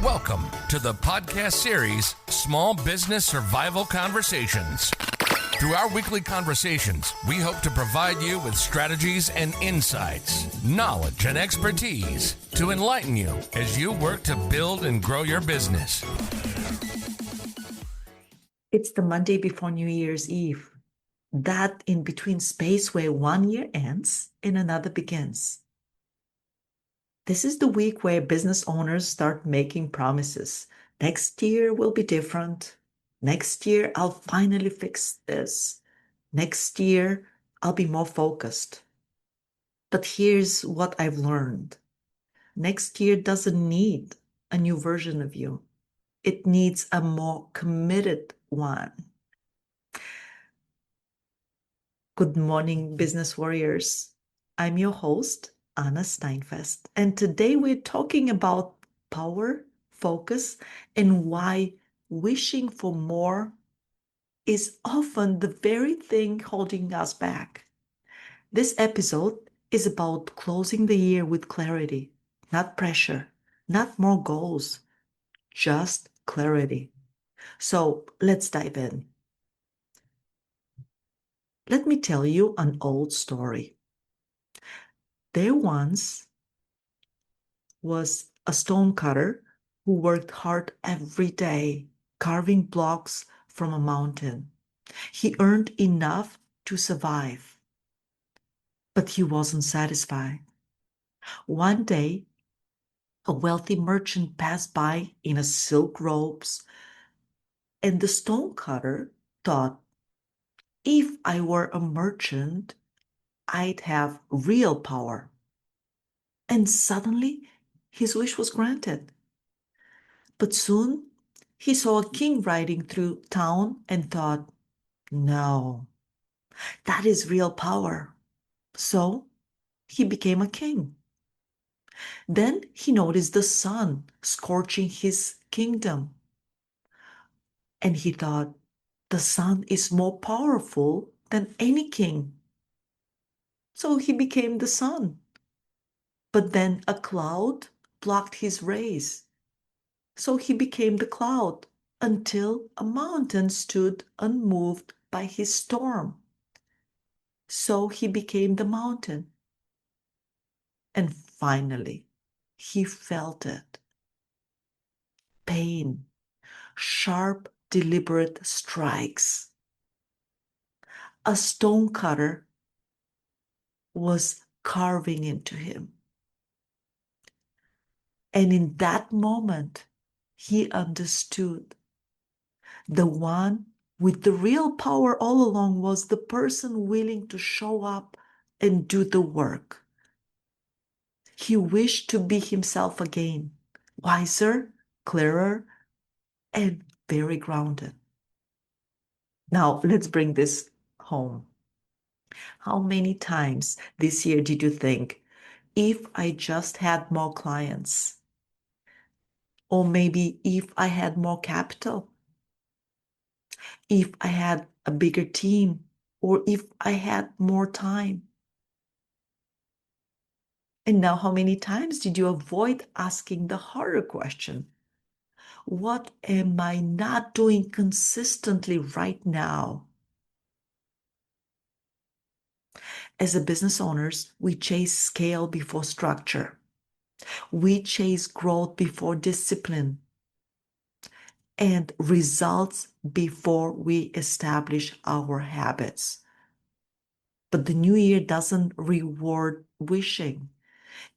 Welcome to the podcast series, Small Business Survival Conversations. Through our weekly conversations, we hope to provide you with strategies and insights, knowledge and expertise to enlighten you as you work to build and grow your business. It's the Monday before New Year's Eve, that in between space where one year ends and another begins. This is the week where business owners start making promises. Next year will be different. Next year, I'll finally fix this. Next year, I'll be more focused. But here's what I've learned. Next year doesn't need a new version of you. It needs a more committed one. Good morning, business warriors. I'm your host, Anna Steinfest, and today we're talking about power, focus, and why wishing for more is often the very thing holding us back. This episode is about closing the year with clarity, not pressure, not more goals, just clarity. So let's dive in. Let me tell you an old story. There once was a stonecutter who worked hard every day, carving blocks from a mountain. He earned enough to survive, but he wasn't satisfied. One day, a wealthy merchant passed by in a silk robes, and the stonecutter thought, if I were a merchant, I'd have real power. And suddenly, his wish was granted. But soon, he saw a king riding through town and thought, no, that is real power. So he became a king. Then he noticed the sun scorching his kingdom. And he thought, the sun is more powerful than any king. So he became the sun. But then a cloud blocked his rays. So he became the cloud until a mountain stood unmoved by his storm. So he became the mountain. And finally, he felt it. Pain, sharp, deliberate strikes. A stonecutter was carving into him. And in that moment, he understood. The one with the real power all along was the person willing to show up and do the work. He wished to be himself again, wiser, clearer, and very grounded. Now, let's bring this home. How many times this year did you think, if I just had more clients? Or maybe if I had more capital? If I had a bigger team? Or if I had more time? And now, how many times did you avoid asking the harder question? What am I not doing consistently right now? As a business owners, we chase scale before structure. We chase growth before discipline. And results before we establish our habits. But the new year doesn't reward wishing.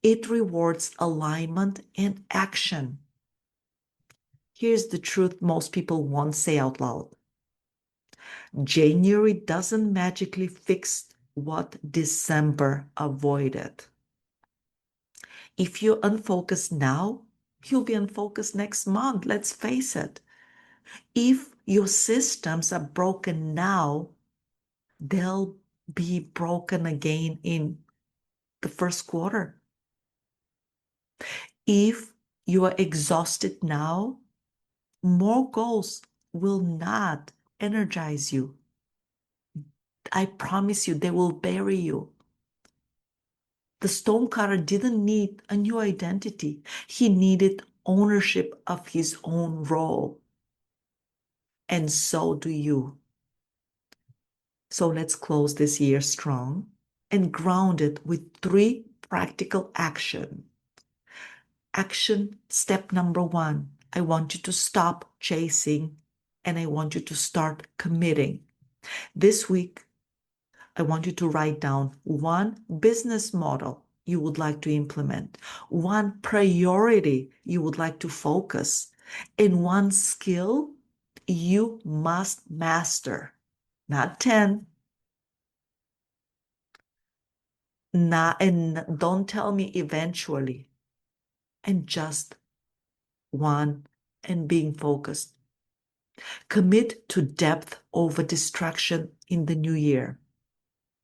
It rewards alignment and action. Here's the truth most people won't say out loud. January doesn't magically fix what December avoided. If you're unfocused now, you'll be unfocused next month. Let's face it. If your systems are broken now, they'll be broken again in the first quarter. If you are exhausted now, more goals will not energize you. I promise you, they will bury you. The stonecutter didn't need a new identity. He needed ownership of his own role. And so do you. So let's close this year strong and ground it with 3 practical action. Action step number 1, I want you to stop chasing and I want you to start committing. This week, I want you to write down 1 business model you would like to implement, 1 priority you would like to focus, and 1 skill you must master. Not 10. And don't tell me eventually. And just 1 and being focused. Commit to depth over distraction in the new year.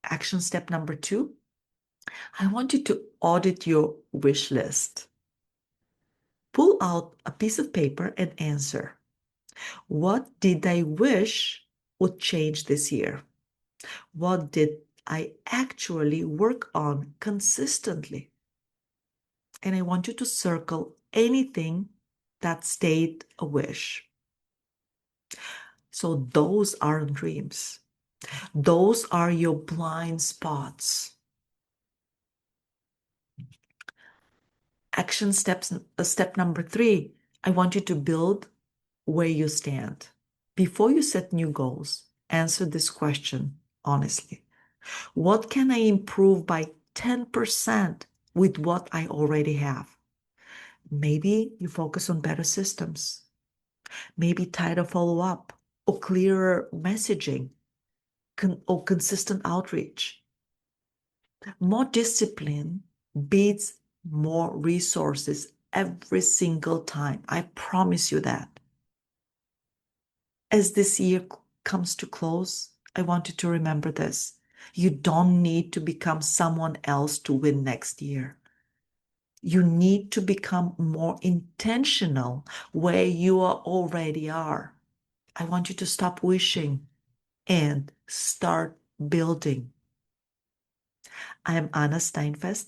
Action step number 2, I want you to audit your wish list. Pull out a piece of paper and answer. What did I wish would change this year? What did I actually work on consistently? And I want you to circle anything that stayed a wish. So those aren't dreams. Those are your blind spots. Action step number 3, I want you to build where you stand. Before you set new goals, answer this question honestly. What can I improve by 10% with what I already have? Maybe you focus on better systems, maybe tighter follow-up or clearer messaging or consistent outreach. More discipline beats more resources every single time. I promise you that. As this year comes to close, I want you to remember this. You don't need to become someone else to win next year. You need to become more intentional where you already are. I want you to stop wishing and start building. I am Anna Steinfest,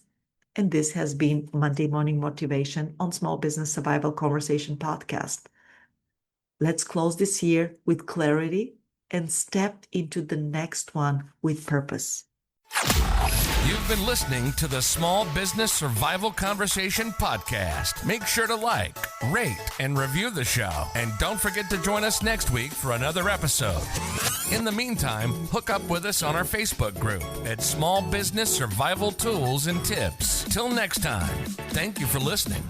and this has been Monday Morning Motivation on Small Business Survival Conversation Podcast. Let's close this year with clarity and step into the next one with purpose. You've been listening to the Small Business Survival Conversation Podcast. Make sure to like, rate, and review the show. And don't forget to join us next week for another episode. In the meantime, hook up with us on our Facebook group at Small Business Survival Tools and Tips. Till next time, thank you for listening.